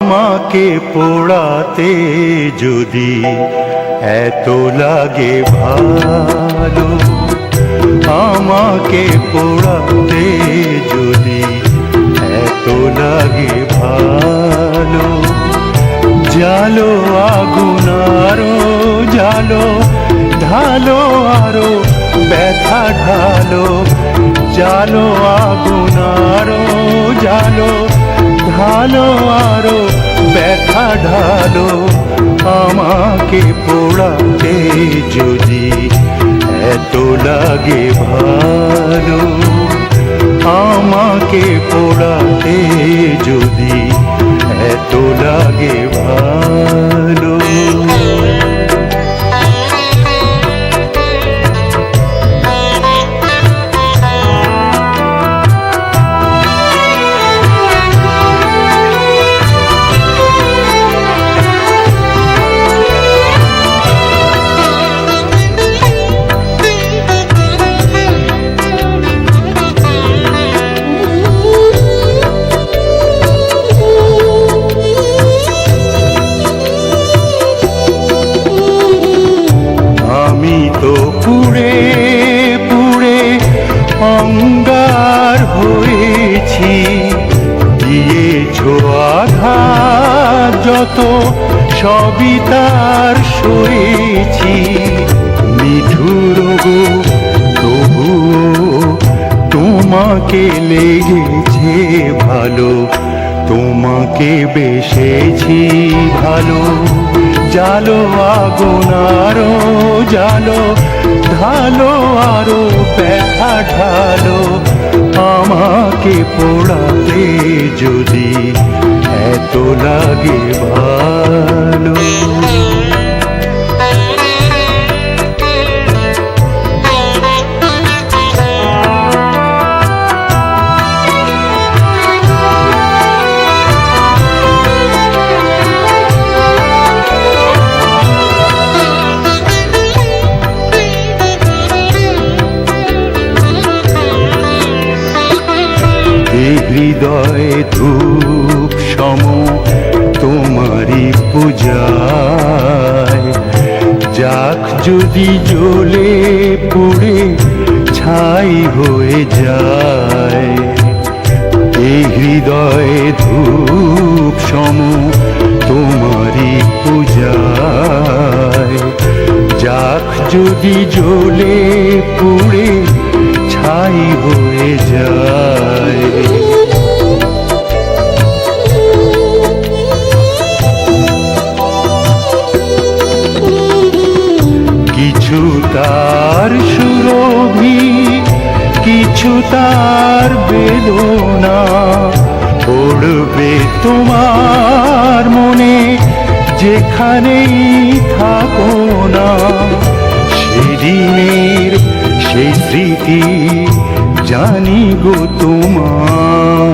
আমাকে পোড়াতে যদি এত লাগে ভালো, আমাকে পোড়াতে যদি এত লাগে ভালো, জালো আগুন আরো জালো, ঢালো আরো ব্যথা ঢালো, জালো আগুন আরো জালো, ঢালো আরো ব্যথা ঢালো, আমাকে পোড়াতে যদি এত লাগে ভালো, আমাকে পোড়াতে যদি এত লাগে ভালো। পুড়ে পুড়ে অঙ্গার হয়েছি, দিয়েছ আঘাত যত সবই তার সয়েছি, নিঠুর গো তবুও তোমাকে লেগেছে ভালো, তোমাকে বেসেছি ভালো, জালো আগুন আরো জালো, ঢালো আরো ব্যথা ঢালো, আমাকে পোড়াতে যদি এত লাগে ভালো। হৃদয়ে ধূপ সম তোমারি পূজায়, যাক যদি জ্বলে পুড়ে ছাই হয়ে যায়, এই হৃদয়ে ধূপ সম তোমারি পূজায়, যাক যদি জ্বলে পুড়ে ছাই হয়ে যায়। কিছু তার সুরভি, কিছু তার বেদনা, পড়বে তোমার মনে যেখানেই থাকো না, সেদিনের সেই স্মৃতি জানি গো তোমার।